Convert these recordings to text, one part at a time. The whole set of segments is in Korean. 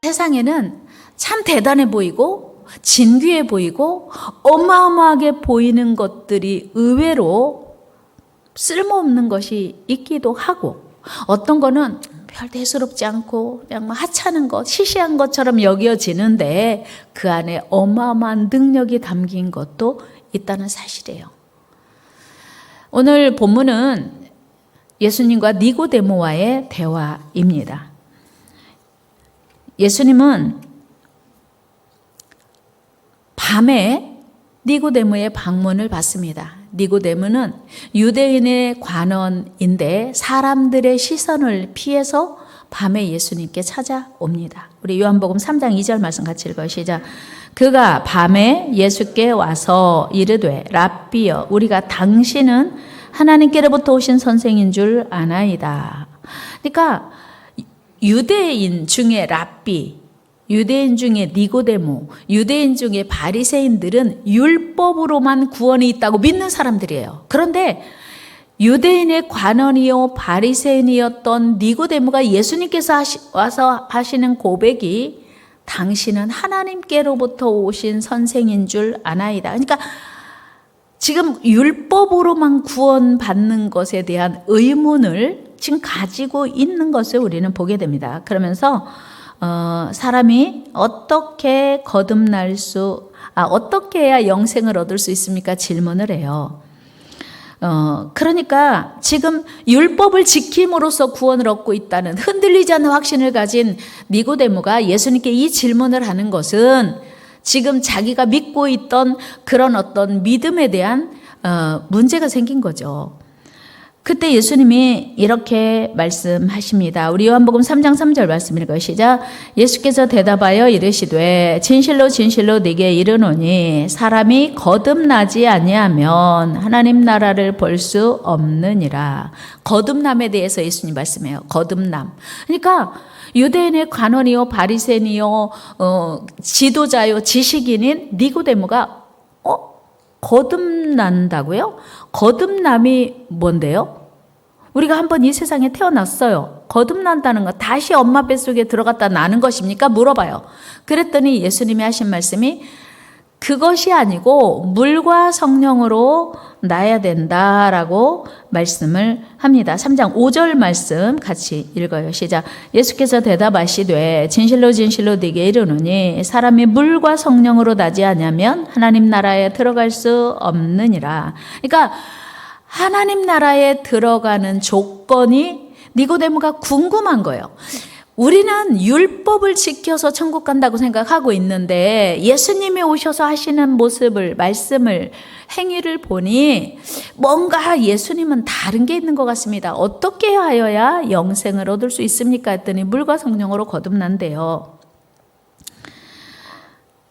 세상에는 참 대단해 보이고 진귀해 보이고 어마어마하게 보이는 것들이 의외로 쓸모없는 것이 있기도 하고, 어떤 거는 별 대수롭지 않고 그냥 뭐 하찮은 것, 시시한 것처럼 여겨지는데 그 안에 어마어마한 능력이 담긴 것도 있다는 사실이에요. 오늘 본문은 예수님과 니고데모와의 대화입니다. 예수님은 밤에 니고데모의 방문을 받습니다. 니고데모는 유대인의 관원인데 사람들의 시선을 피해서 밤에 예수님께 찾아옵니다. 우리 요한복음 3장 2절 말씀 같이 읽어요. 시작. 그가 밤에 예수께 와서 이르되 랍비여, 우리가 당신은 하나님께로부터 오신 선생인 줄 아나이다. 그러니까 유대인 중에 랍비, 유대인 중에 니고데모, 유대인 중에 바리새인들은 율법으로만 구원이 있다고 믿는 사람들이에요. 그런데 유대인의 관원이요 바리새인이었던 니고데모가 예수님께서 와서 하시는 고백이 당신은 하나님께로부터 오신 선생인 줄 아나이다. 그러니까 지금 율법으로만 구원받는 것에 대한 의문을 지금 가지고 있는 것을 우리는 보게 됩니다. 그러면서 사람이 어떻게 어떻게 해야 영생을 얻을 수 있습니까? 질문을 해요. 그러니까 지금 율법을 지킴으로써 구원을 얻고 있다는 흔들리지 않는 확신을 가진 니고데모가 예수님께 이 질문을 하는 것은 지금 자기가 믿고 있던 그런 어떤 믿음에 대한 문제가 생긴 거죠. 그때 예수님이 이렇게 말씀하십니다. 우리 요한복음 3장 3절 말씀 읽어요. 시작. 예수께서 대답하여 이르시되 진실로 진실로 네게 이르노니 사람이 거듭나지 아니하면 하나님 나라를 볼 수 없느니라. 거듭남에 대해서 예수님 말씀해요. 거듭남. 그러니까 유대인의 관원이요 바리새인이요 지도자요 지식인인 니고데모가 거듭난다고요? 거듭남이 뭔데요? 우리가 한번 이 세상에 태어났어요. 거듭난다는 거 다시 엄마 뱃속에 들어갔다 나는 것입니까? 물어봐요. 그랬더니 예수님이 하신 말씀이 그것이 아니고 물과 성령으로 나야 된다라고 말씀을 합니다. 3장 5절 말씀 같이 읽어요. 시작. 예수께서 대답하시되 진실로 진실로 네게 이르노니 사람이 물과 성령으로 나지 않으면 하나님 나라에 들어갈 수 없느니라. 그러니까 하나님 나라에 들어가는 조건이 니고데모가 궁금한 거예요. 우리는 율법을 지켜서 천국 간다고 생각하고 있는데 예수님이 오셔서 하시는 모습을, 말씀을, 행위를 보니 뭔가 예수님은 다른 게 있는 것 같습니다. 어떻게 하여야 영생을 얻을 수 있습니까? 했더니 물과 성령으로 거듭난대요.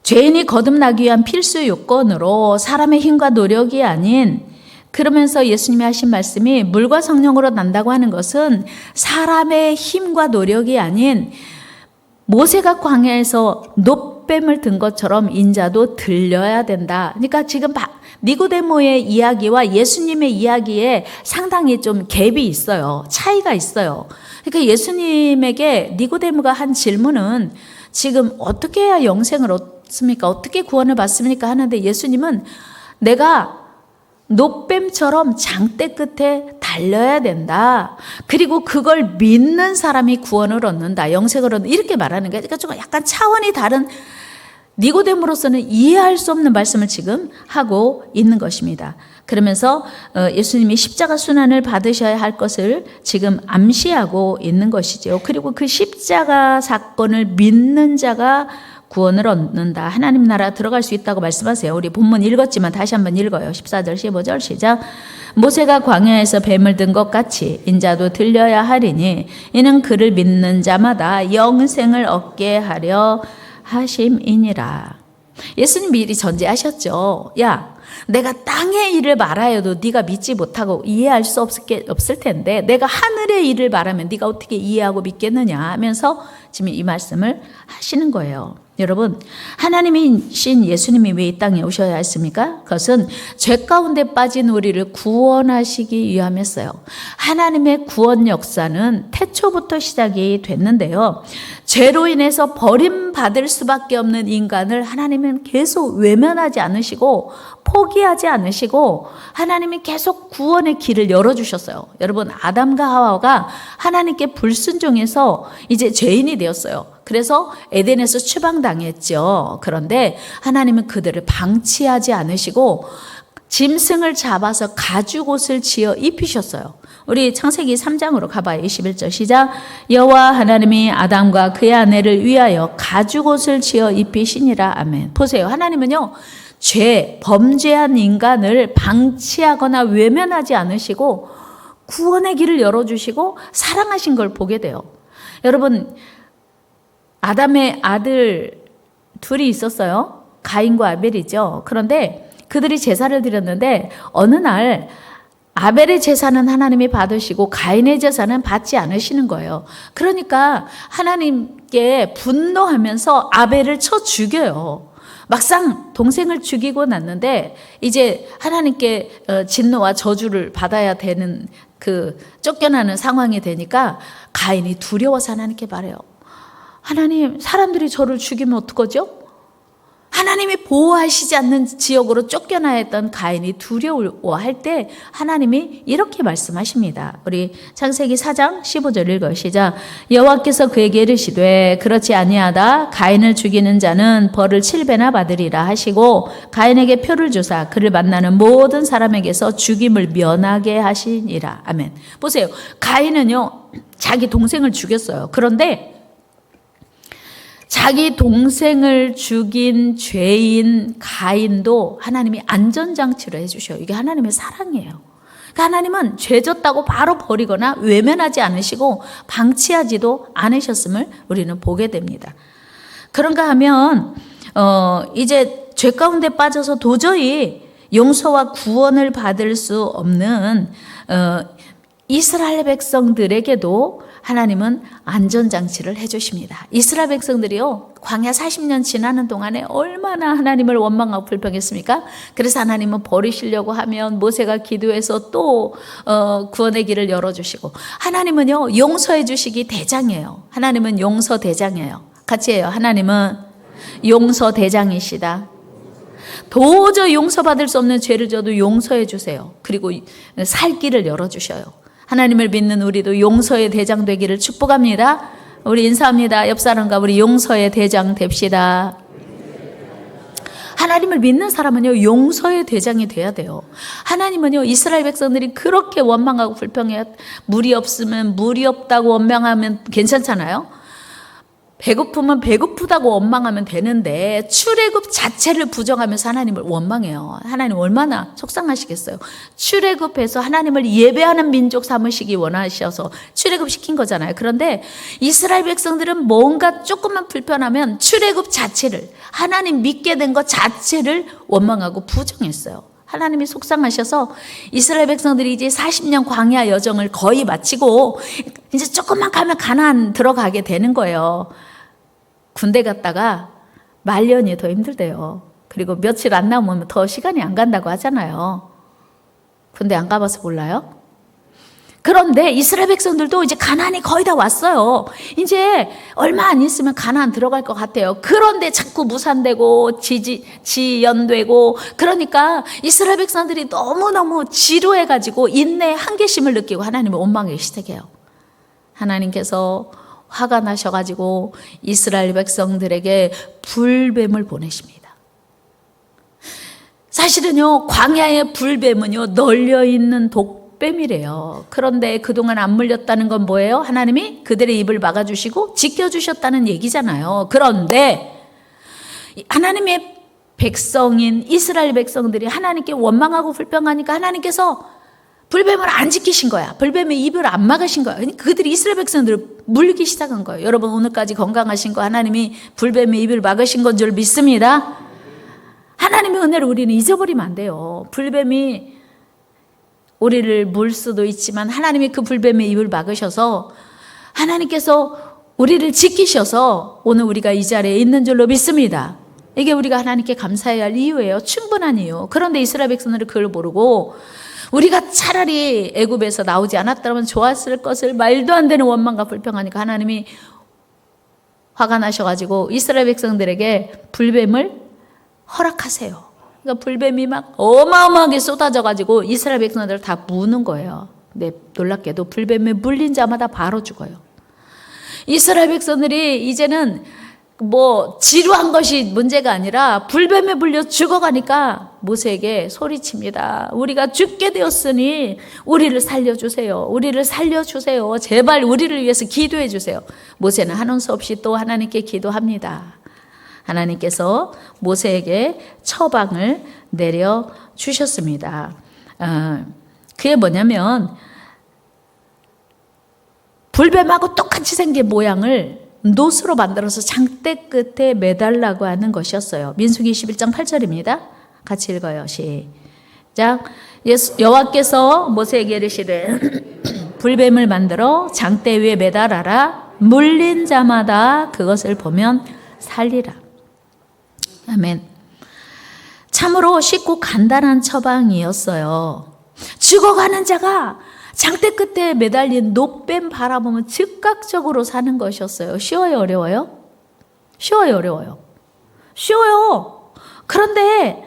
죄인이 거듭나기 위한 필수 요건으로 사람의 힘과 노력이 아닌, 그러면서 예수님이 하신 말씀이 물과 성령으로 난다고 하는 것은 사람의 힘과 노력이 아닌 모세가 광야에서 놋뱀을 든 것처럼 인자도 들려야 된다. 그러니까 지금 니고데모의 이야기와 예수님의 이야기에 상당히 좀 갭이 있어요. 차이가 있어요. 그러니까 예수님에게 니고데모가 한 질문은 지금 어떻게 해야 영생을 얻습니까? 어떻게 구원을 받습니까? 하는데 예수님은 내가 놋뱀처럼 장대 끝에 달려야 된다. 그리고 그걸 믿는 사람이 구원을 얻는다. 영생을 얻는다. 이렇게 말하는 거예요. 그러니까 좀 약간 차원이 다른, 니고데모로서는 이해할 수 없는 말씀을 지금 하고 있는 것입니다. 그러면서 예수님이 십자가 순환을 받으셔야 할 것을 지금 암시하고 있는 것이죠. 그리고 그 십자가 사건을 믿는 자가 구원을 얻는다. 하나님 나라 들어갈 수 있다고 말씀하세요. 우리 본문 읽었지만 다시 한번 읽어요. 14절 15절 시작. 모세가 광야에서 뱀을 든 것 같이 인자도 들려야 하리니 이는 그를 믿는 자마다 영생을 얻게 하려 하심이니라. 예수님 미리 전제하셨죠. 야, 내가 땅의 일을 말하여도 네가 믿지 못하고 이해할 수 없을 텐데 내가 하늘의 일을 말하면 네가 어떻게 이해하고 믿겠느냐 하면서 지금 이 말씀을 하시는 거예요. 여러분, 하나님이신 예수님이 왜 이 땅에 오셔야 했습니까? 그것은 죄 가운데 빠진 우리를 구원하시기 위함이었어요. 하나님의 구원 역사는 태초부터 시작이 됐는데요. 죄로 인해서 버림받을 수밖에 없는 인간을 하나님은 계속 외면하지 않으시고 포기하지 않으시고 하나님이 계속 구원의 길을 열어주셨어요. 여러분, 아담과 하와가 하나님께 불순종해서 이제 죄인이 되었어요. 그래서 에덴에서 추방당했죠. 그런데 하나님은 그들을 방치하지 않으시고 짐승을 잡아서 가죽옷을 지어 입히셨어요. 우리 창세기 3장으로 가봐요. 21절 시작. 여호와 하나님이 아담과 그의 아내를 위하여 가죽옷을 지어 입히시니라. 아멘. 보세요. 하나님은요, 범죄한 인간을 방치하거나 외면하지 않으시고 구원의 길을 열어주시고 사랑하신 걸 보게 돼요. 여러분, 아담의 아들 둘이 있었어요. 가인과 아벨이죠. 그런데 그들이 제사를 드렸는데 어느 날 아벨의 제사는 하나님이 받으시고 가인의 제사는 받지 않으시는 거예요. 그러니까 하나님께 분노하면서 아벨을 쳐 죽여요. 막상 동생을 죽이고 났는데 이제 하나님께 진노와 저주를 받아야 되는 그 쫓겨나는 상황이 되니까 가인이 두려워서 하나님께 말해요. 하나님, 사람들이 저를 죽이면 어떡하죠? 하나님이 보호하시지 않는 지역으로 쫓겨나야 했던 가인이 두려워할 때 하나님이 이렇게 말씀하십니다. 우리 창세기 4장 15절 읽으시자. 여호와께서 그에게 이르시되 그렇지 아니하다. 가인을 죽이는 자는 벌을 7배나 받으리라 하시고 가인에게 표를 주사 그를 만나는 모든 사람에게서 죽임을 면하게 하시니라. 아멘. 보세요. 가인은요, 자기 동생을 죽였어요. 그런데 자기 동생을 죽인 죄인 가인도 하나님이 안전장치를 해주셔요. 이게 하나님의 사랑이에요. 그러니까 하나님은 죄 졌다고 바로 버리거나 외면하지 않으시고 방치하지도 않으셨음을 우리는 보게 됩니다. 그런가 하면 이제 죄 가운데 빠져서 도저히 용서와 구원을 받을 수 없는 이스라엘 백성들에게도 하나님은 안전장치를 해주십니다. 이스라엘 백성들이요, 광야 40년 지나는 동안에 얼마나 하나님을 원망하고 불평했습니까? 그래서 하나님은 버리시려고 하면 모세가 기도해서 또 구원의 길을 열어주시고, 하나님은요, 용서해 주시기 대장이에요. 하나님은 용서 대장이에요. 같이 해요. 하나님은 용서 대장이시다. 도저히 용서받을 수 없는 죄를 져도 용서해 주세요. 그리고 살 길을 열어주셔요. 하나님을 믿는 우리도 용서의 대장 되기를 축복합니다. 우리 인사합니다. 옆 사람과 우리 용서의 대장 됩시다. 하나님을 믿는 사람은요, 용서의 대장이 돼야 돼요. 하나님은요, 이스라엘 백성들이 그렇게 원망하고 불평해, 물이 없으면 물이 없다고 원망하면 괜찮잖아요. 배고프면 배고프다고 원망하면 되는데 출애굽 자체를 부정하면서 하나님을 원망해요. 하나님 얼마나 속상하시겠어요. 출애굽해서 하나님을 예배하는 민족 삼으시기 원하셔서 출애굽시킨 거잖아요. 그런데 이스라엘 백성들은 뭔가 조금만 불편하면 출애굽 자체를, 하나님 믿게 된 것 자체를 원망하고 부정했어요. 하나님이 속상하셔서 이스라엘 백성들이 이제 40년 광야 여정을 거의 마치고 이제 조금만 가면 가나안 들어가게 되는 거예요. 군대 갔다가 말년이 더 힘들대요. 그리고 며칠 안 남으면 더 시간이 안 간다고 하잖아요. 군대 안 가봐서 몰라요? 그런데 이스라엘 백성들도 이제 가나안이 거의 다 왔어요. 이제 얼마 안 있으면 가나안 들어갈 것 같아요. 그런데 자꾸 무산되고 지연되고, 그러니까 이스라엘 백성들이 너무너무 지루해가지고 인내의 한계심을 느끼고 하나님을 원망하기 시작해요. 하나님께서 화가 나셔가지고 이스라엘 백성들에게 불뱀을 보내십니다. 사실은요, 광야의 불뱀은요, 널려있는 독뱀이래요. 그런데 그동안 안 물렸다는 건 뭐예요? 하나님이 그들의 입을 막아주시고 지켜주셨다는 얘기잖아요. 그런데 하나님의 백성인 이스라엘 백성들이 하나님께 원망하고 불평하니까 하나님께서 불뱀을 안 지키신 거야. 불뱀의 입을 안 막으신 거야. 그들이 이스라엘 백성들을 물리기 시작한 거예요. 여러분, 오늘까지 건강하신 거 하나님이 불뱀의 입을 막으신 건 줄 믿습니다. 하나님의 은혜를 우리는 잊어버리면 안 돼요. 불뱀이 우리를 물 수도 있지만 하나님이 그 불뱀의 입을 막으셔서 하나님께서 우리를 지키셔서 오늘 우리가 이 자리에 있는 줄로 믿습니다. 이게 우리가 하나님께 감사해야 할 이유예요. 충분한 이유. 그런데 이스라엘 백성들은 그걸 모르고 우리가 차라리 애굽에서 나오지 않았다면 좋았을 것을 말도 안 되는 원망과 불평하니까 하나님이 화가 나셔가지고 이스라엘 백성들에게 불뱀을 허락하세요. 그러니까 불뱀이 막 어마어마하게 쏟아져가지고 이스라엘 백성들을 다 무는 거예요. 네, 놀랍게도 불뱀에 물린 자마다 바로 죽어요. 이스라엘 백성들이 이제는 뭐 지루한 것이 문제가 아니라 불뱀에 물려 죽어가니까 모세에게 소리칩니다. 우리가 죽게 되었으니 우리를 살려주세요. 우리를 살려주세요. 제발 우리를 위해서 기도해 주세요. 모세는 하는 수 없이 또 하나님께 기도합니다. 하나님께서 모세에게 처방을 내려주셨습니다. 그게 뭐냐면 불뱀하고 똑같이 생긴 모양을 노스로 만들어서 장대 끝에 매달라고 하는 것이었어요. 민수기 21장 8절입니다. 같이 읽어요. 시작. 여호와께서 모세에게 이르시되 불뱀을 만들어 장대 위에 매달아라. 물린 자마다 그것을 보면 살리라. 아멘. 참으로 쉽고 간단한 처방이었어요. 죽어가는 자가 장대 끝에 매달린 노뱀 바라보면 즉각적으로 사는 것이었어요. 쉬워요, 어려워요? 쉬워요, 어려워요? 쉬워요. 그런데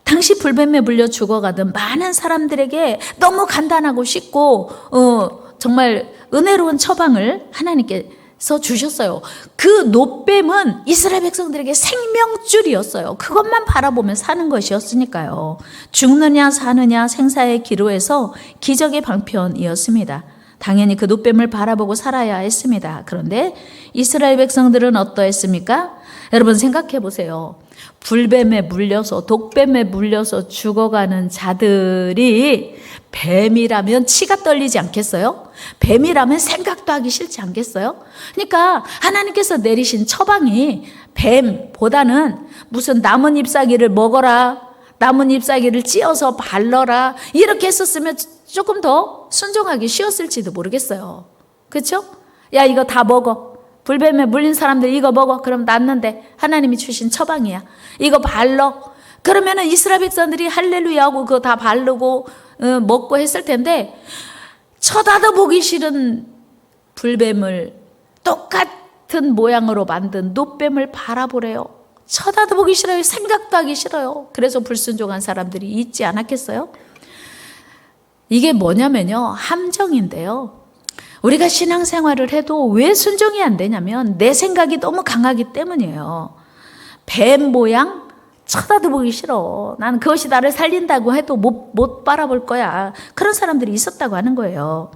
당시 불뱀에 물려 죽어가던 많은 사람들에게 너무 간단하고 쉽고 정말 은혜로운 처방을 하나님께서 주셨어요. 그 노뱀은 이스라엘 백성들에게 생명줄이었어요. 그것만 바라보면 사는 것이었으니까요. 죽느냐 사느냐 생사의 기로에서 기적의 방편이었습니다. 당연히 그 노뱀을 바라보고 살아야 했습니다. 그런데 이스라엘 백성들은 어떠했습니까? 여러분 생각해 보세요. 불뱀에 물려서 독뱀에 물려서 죽어가는 자들이 뱀이라면 치가 떨리지 않겠어요? 뱀이라면 생각도 하기 싫지 않겠어요? 그러니까 하나님께서 내리신 처방이 뱀보다는 무슨 나뭇 잎사귀를 먹어라, 나뭇 잎사귀를 찧어서 발라라 이렇게 했었으면 조금 더 순종하기 쉬웠을지도 모르겠어요. 그렇죠? 야 이거 다 먹어. 불뱀에 물린 사람들 이거 먹어. 그럼 낫는데 하나님이 주신 처방이야. 이거 발라. 그러면은 이스라엘 백성들이 할렐루야 하고 그거 다 바르고 먹고 했을 텐데 쳐다도 보기 싫은 불뱀을 똑같은 모양으로 만든 노뱀을 바라보래요. 쳐다도 보기 싫어요. 생각도 하기 싫어요. 그래서 불순종한 사람들이 있지 않았겠어요? 이게 뭐냐면요. 함정인데요. 우리가 신앙생활을 해도 왜 순종이 안 되냐면 내 생각이 너무 강하기 때문이에요. 뱀 모양 쳐다도 보기 싫어. 난 그것이 나를 살린다고 해도 못 바라볼 거야. 그런 사람들이 있었다고 하는 거예요.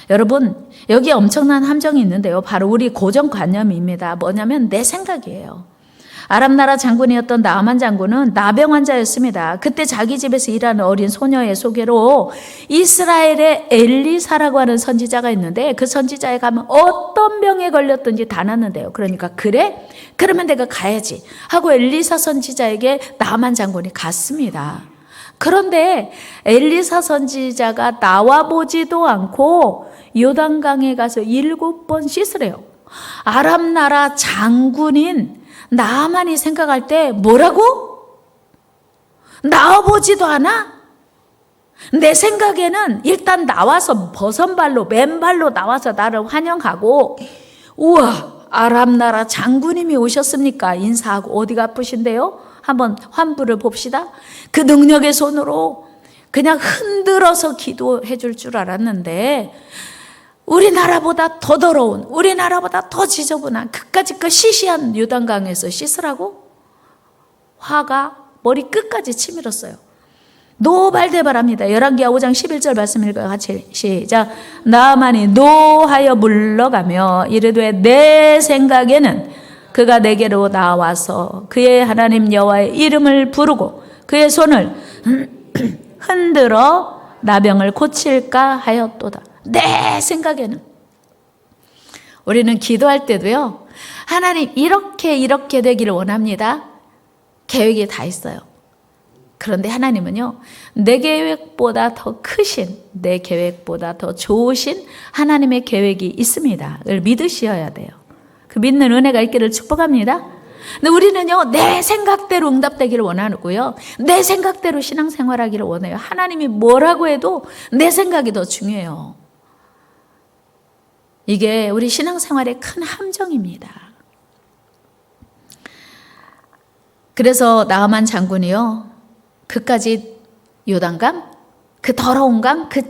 여러분 여기에 엄청난 함정이 있는데요. 바로 우리 고정관념입니다. 뭐냐면 내 생각이에요. 아람 나라 장군이었던 나아만 장군은 나병 환자였습니다. 그때 자기 집에서 일하는 어린 소녀의 소개로 이스라엘의 엘리사라고 하는 선지자가 있는데 그 선지자에 가면 어떤 병에 걸렸든지 다 낫는데요. 그러니까 그래? 그러면 내가 가야지 하고 엘리사 선지자에게 나아만 장군이 갔습니다. 그런데 엘리사 선지자가 나와보지도 않고 요단강에 가서 7번 씻으래요. 아람 나라 장군인 나아만이 생각할 때 뭐라고? 나와보지도 않아? 내 생각에는 일단 나와서 버선발로 맨발로 나와서 나를 환영하고 우와 아람 나라 장군님이 오셨습니까? 인사하고 어디가 아프신데요? 한번 환부를 봅시다. 그 능력의 손으로 그냥 흔들어서 기도해 줄 줄 알았는데 우리나라보다 더 더러운, 우리나라보다 더 지저분한 그까짓 그 시시한 요단강에서 씻으라고? 화가 머리 끝까지 치밀었어요. 노발대발합니다. 열왕기하 5장 11절 말씀 읽어요. 같이 시작. 나아만이 노하여 물러가며 이르되 내 생각에는 그가 내게로 나와서 그의 하나님 여호와의 이름을 부르고 그의 손을 흔들어 나병을 고칠까 하였도다. 내 생각에는 우리는 기도할 때도요. 하나님 이렇게 되기를 원합니다. 계획이 다 있어요. 그런데 하나님은요. 내 계획보다 더 크신 내 계획보다 더 좋으신 하나님의 계획이 있습니다. 를 믿으셔야 돼요. 그 믿는 은혜가 있기를 축복합니다. 근데 우리는요, 내 생각대로 응답되기를 원하고요, 내 생각대로 신앙생활하기를 원해요. 하나님이 뭐라고 해도 내 생각이 더 중요해요. 이게 우리 신앙생활의 큰 함정입니다. 그래서 나아만 장군이요, 그까지 요단강, 그 더러운 강, 그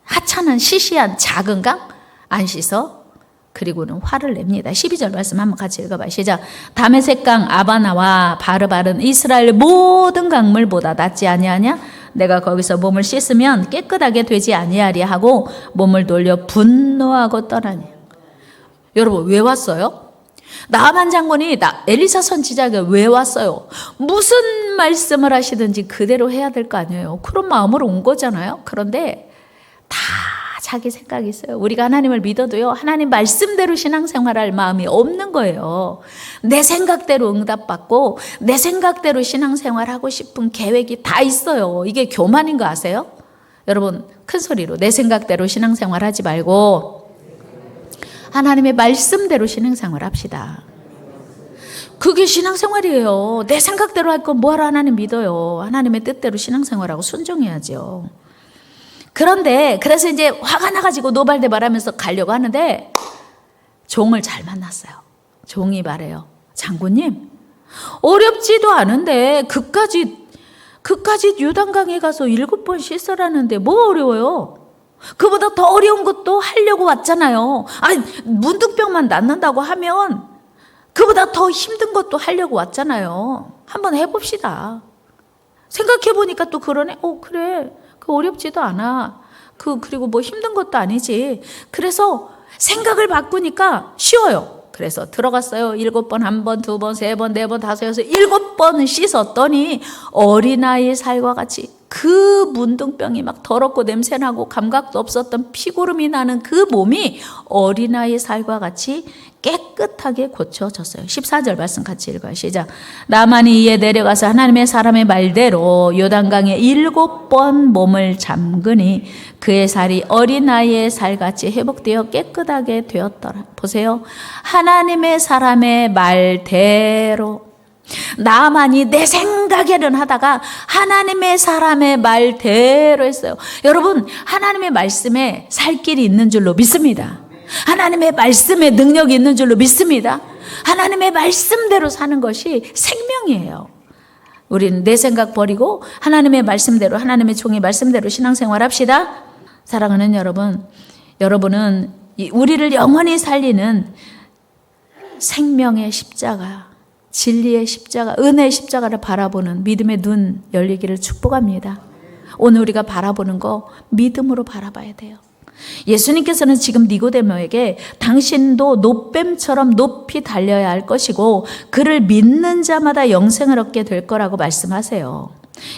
하찮은 시시한 작은 강 안 씻어 그리고는 화를 냅니다. 12절 말씀 한번 같이 읽어봐요. 시작. 다메섹 강 아바나와 바르바른 이스라엘 모든 강물보다 낫지 아니하냐? 내가 거기서 몸을 씻으면 깨끗하게 되지 아니하리 하고 몸을 돌려 분노하고 떠나니. 여러분, 왜 왔어요? 나아만 장군이 엘리사 선지자에게 왜 왔어요? 무슨 말씀을 하시든지 그대로 해야 될 거 아니에요. 그런 마음으로 온 거잖아요. 그런데 다 자기 생각이 있어요. 우리가 하나님을 믿어도요, 하나님 말씀대로 신앙생활할 마음이 없는 거예요. 내 생각대로 응답받고 내 생각대로 신앙생활하고 싶은 계획이 다 있어요. 이게 교만인 거 아세요? 여러분, 큰 소리로 내 생각대로 신앙생활하지 말고 하나님의 말씀대로 신앙생활 합시다. 그게 신앙생활이에요. 내 생각대로 할 건 뭐하러 하나님 믿어요. 하나님의 뜻대로 신앙생활하고 순종해야죠. 그런데 그래서 이제 화가 나가지고 노발대발하면서 가려고 하는데 종을 잘 만났어요. 종이 말해요. 장군님, 어렵지도 않은데 그까지 요단강에 가서 7번 씻으라는데 뭐 어려워요? 그보다 더 어려운 것도 하려고 왔잖아요. 아니, 문득병만 낫는다고 하면 그보다 더 힘든 것도 하려고 왔잖아요. 한번 해봅시다. 생각해보니까 또 그러네. 그래. 그 어렵지도 않아. 그리고 뭐 힘든 것도 아니지. 그래서 생각을 바꾸니까 쉬워요. 그래서 들어갔어요. 7번, 1번, 2번, 3번, 4번, 5, 6, 7번 씻었더니 어린아이 살과 같이 그 문둥병이 막 더럽고 냄새나고 감각도 없었던 피고름이 나는 그 몸이 어린아이 살과 같이 깨끗하게 고쳐졌어요. 14절 말씀 같이 읽어요. 시작. 나만이 이에 내려가서 하나님의 사람의 말대로 요단강에 7번 몸을 잠그니 그의 살이 어린아이의 살같이 회복되어 깨끗하게 되었더라. 보세요. 하나님의 사람의 말대로. 나만이 내 생각에는 하다가 하나님의 사람의 말대로 했어요. 여러분, 하나님의 말씀에 살 길이 있는 줄로 믿습니다. 하나님의 말씀에 능력이 있는 줄로 믿습니다. 하나님의 말씀대로 사는 것이 생명이에요. 우리는 내 생각 버리고 하나님의 말씀대로, 하나님의 종의 말씀대로 신앙생활 합시다. 사랑하는 여러분, 여러분은 우리를 영원히 살리는 생명의 십자가, 진리의 십자가, 은혜의 십자가를 바라보는 믿음의 눈 열리기를 축복합니다. 오늘 우리가 바라보는 거 믿음으로 바라봐야 돼요. 예수님께서는 지금 니고데모에게 당신도 노뱀처럼 높이 달려야 할 것이고 그를 믿는 자마다 영생을 얻게 될 거라고 말씀하세요.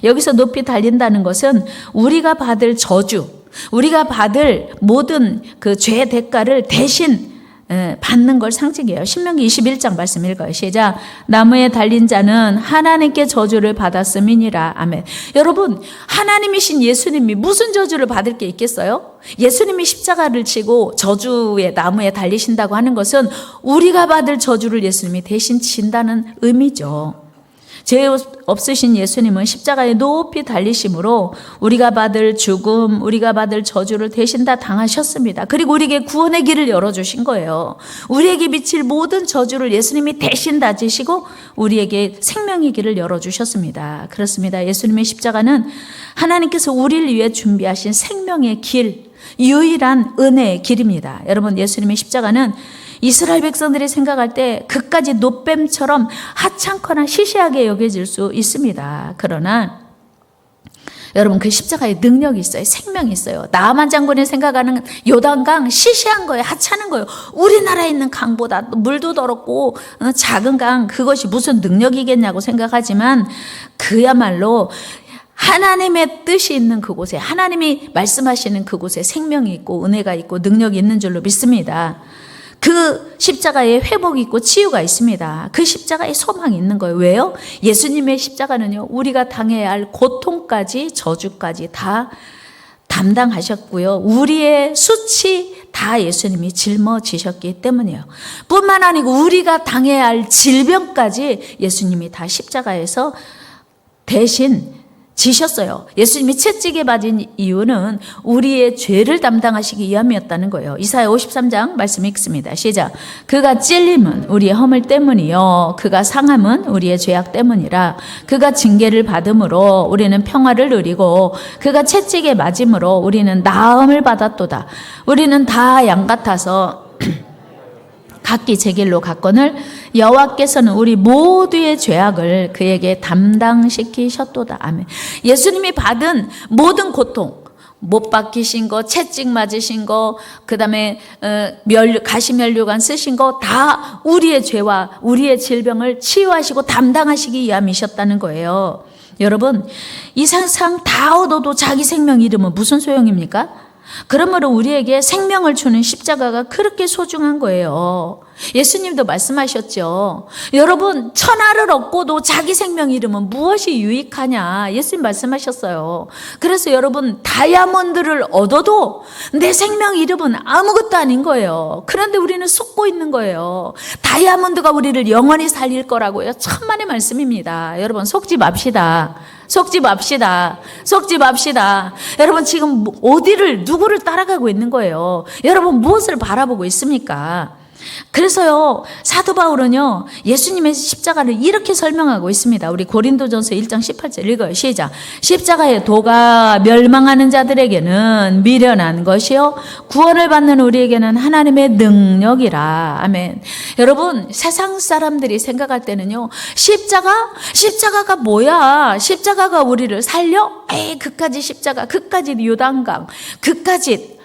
여기서 높이 달린다는 것은 우리가 받을 저주, 우리가 받을 모든 그 죄의 대가를 대신 받는 걸 상징해요. 신명기 21장 말씀 읽어요. 시작. 나무에 달린 자는 하나님께 저주를 받았음이니라. 아멘. 여러분, 하나님이신 예수님이 무슨 저주를 받을 게 있겠어요? 예수님이 십자가를 치고 저주의 나무에 달리신다고 하는 것은 우리가 받을 저주를 예수님이 대신 진다는 의미죠. 죄 없으신 예수님은 십자가에 높이 달리심으로 우리가 받을 죽음, 우리가 받을 저주를 대신 다 당하셨습니다. 그리고 우리에게 구원의 길을 열어주신 거예요. 우리에게 미칠 모든 저주를 예수님이 대신 다 지시고 우리에게 생명의 길을 열어주셨습니다. 그렇습니다. 예수님의 십자가는 하나님께서 우리를 위해 준비하신 생명의 길, 유일한 은혜의 길입니다. 여러분, 예수님의 십자가는 이스라엘 백성들이 생각할 때 그까지 노뱀처럼 하찮거나 시시하게 여겨질 수 있습니다. 그러나 여러분, 그 십자가에 능력이 있어요. 생명이 있어요. 나아만 장군이 생각하는 요단강 시시한 거예요. 하찮은 거예요. 우리나라에 있는 강보다 물도 더럽고 작은 강, 그것이 무슨 능력이겠냐고 생각하지만 그야말로 하나님의 뜻이 있는 그곳에, 하나님이 말씀하시는 그곳에 생명이 있고 은혜가 있고 능력이 있는 줄로 믿습니다. 그 십자가에 회복이 있고 치유가 있습니다. 그 십자가에 소망이 있는 거예요. 왜요? 예수님의 십자가는요, 우리가 당해야 할 고통까지 저주까지 다 담당하셨고요, 우리의 수치 다 예수님이 짊어지셨기 때문이에요. 뿐만 아니고 우리가 당해야 할 질병까지 예수님이 다 십자가에서 대신 지셨어요. 예수님이 채찍에 맞은 이유는 우리의 죄를 담당하시기 위함이었다는 거예요. 이사야 53장 말씀 읽습니다. 시작. 그가 찔림은 우리의 허물 때문이요 그가 상함은 우리의 죄악 때문이라. 그가 징계를 받음으로 우리는 평화를 누리고 그가 채찍에 맞음으로 우리는 나음을 받았도다. 우리는 다 양 같아서 각기 제 길로 갔거늘 여호와께서는 우리 모두의 죄악을 그에게 담당시키셨도다. 아멘. 예수님이 받은 모든 고통, 못 박히신 거, 채찍 맞으신 거, 그 다음에 가시면류관 쓰신 거 다 우리의 죄와 우리의 질병을 치유하시고 담당하시기 위함이셨다는 거예요. 여러분, 이 세상 다 얻어도 자기 생명 잃으면 무슨 소용입니까? 그러므로 우리에게 생명을 주는 십자가가 그렇게 소중한 거예요. 예수님도 말씀하셨죠. 여러분, 천하를 얻고도 자기 생명 잃으면 무엇이 유익하냐. 예수님 말씀하셨어요. 그래서 여러분, 다이아몬드를 얻어도 내 생명 잃으면 아무것도 아닌 거예요. 그런데 우리는 속고 있는 거예요. 다이아몬드가 우리를 영원히 살릴 거라고요. 천만의 말씀입니다. 여러분, 속지 맙시다. 속지 맙시다. 속지 맙시다. 여러분, 지금 어디를, 누구를 따라가고 있는 거예요? 여러분, 무엇을 바라보고 있습니까? 그래서요, 사도 바울은요, 예수님의 십자가를 이렇게 설명하고 있습니다. 우리 고린도전서 1장 18절 읽어요. 시작. 십자가의 도가 멸망하는 자들에게는 미련한 것이요 구원을 받는 우리에게는 하나님의 능력이라. 아멘. 여러분, 세상 사람들이 생각할 때는요, 십자가가 뭐야? 십자가가 우리를 살려? 에이, 그까지 십자가, 그까지 요단강, 그까지,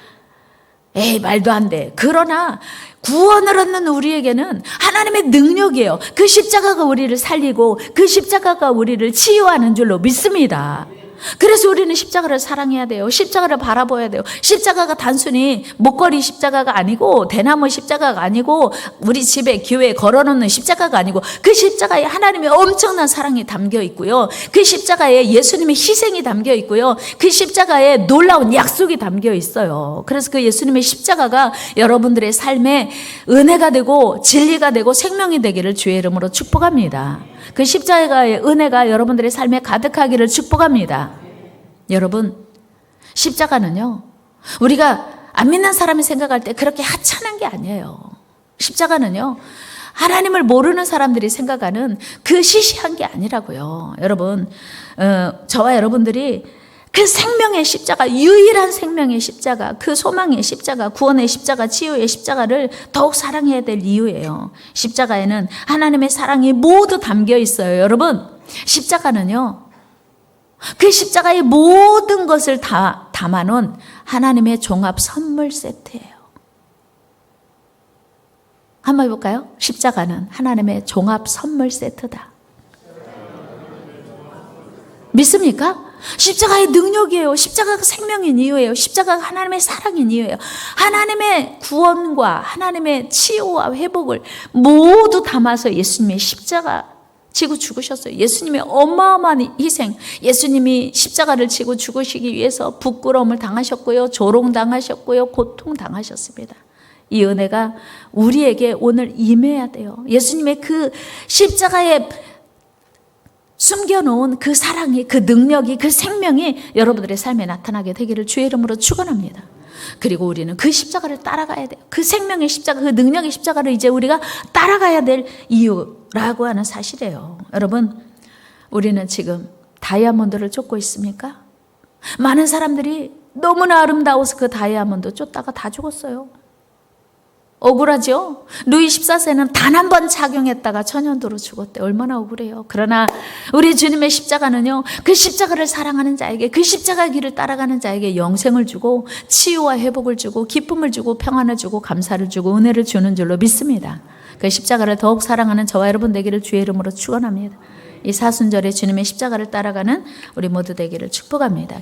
에이, 말도 안 돼. 그러나 구원을 얻는 우리에게는 하나님의 능력이에요. 그 십자가가 우리를 살리고 그 십자가가 우리를 치유하는 줄로 믿습니다. 그래서 우리는 십자가를 사랑해야 돼요. 십자가를 바라봐야 돼요. 십자가가 단순히 목걸이 십자가가 아니고 대나무 십자가가 아니고 우리 집에 교회에 걸어놓는 십자가가 아니고 그 십자가에 하나님의 엄청난 사랑이 담겨 있고요. 그 십자가에 예수님의 희생이 담겨 있고요. 그 십자가에 놀라운 약속이 담겨 있어요. 그래서 그 예수님의 십자가가 여러분들의 삶에 은혜가 되고 진리가 되고 생명이 되기를 주의 이름으로 축복합니다. 그 십자가의 은혜가 여러분들의 삶에 가득하기를 축복합니다. 여러분, 십자가는요, 우리가 안 믿는 사람이 생각할 때 그렇게 하찮은 게 아니에요. 십자가는요, 하나님을 모르는 사람들이 생각하는 그 시시한 게 아니라고요. 여러분, 저와 여러분들이 그 생명의 십자가, 유일한 생명의 십자가, 그 소망의 십자가, 구원의 십자가, 치유의 십자가를 더욱 사랑해야 될 이유예요. 십자가에는 하나님의 사랑이 모두 담겨 있어요. 여러분, 십자가는요, 그 십자가의 모든 것을 다 담아놓은 하나님의 종합 선물 세트예요. 한번 해볼까요? 십자가는 하나님의 종합 선물 세트다. 믿습니까? 십자가의 능력이에요. 십자가가 생명인 이유예요. 십자가가 하나님의 사랑인 이유예요. 하나님의 구원과 하나님의 치유와 회복을 모두 담아서 예수님의 십자가 지고 죽으셨어요. 예수님의 어마어마한 희생, 예수님이 십자가를 지고 죽으시기 위해서 부끄러움을 당하셨고요, 조롱당하셨고요, 고통당하셨습니다. 이 은혜가 우리에게 오늘 임해야 돼요. 예수님의 그 십자가에 숨겨놓은 그 사랑이, 그 능력이, 그 생명이 여러분들의 삶에 나타나게 되기를 주의 이름으로 축원합니다. 그리고 우리는 그 십자가를 따라가야 돼요. 그 생명의 십자가, 그 능력의 십자가를 이제 우리가 따라가야 될 이유라고 하는 사실이에요. 여러분, 우리는 지금 다이아몬드를 쫓고 있습니까? 많은 사람들이 너무나 아름다워서 그 다이아몬드 쫓다가 다 죽었어요. 억울하죠? 루이 14세는 단 한 번 착용했다가 천연도로 죽었대. 얼마나 억울해요. 그러나 우리 주님의 십자가는요, 그 십자가를 사랑하는 자에게, 그 십자가 길을 따라가는 자에게 영생을 주고 치유와 회복을 주고 기쁨을 주고 평안을 주고 감사를 주고 은혜를 주는 줄로 믿습니다. 그 십자가를 더욱 사랑하는 저와 여러분 되기를 주의 이름으로 축원합니다. 이 사순절에 주님의 십자가를 따라가는 우리 모두 되기를 축복합니다.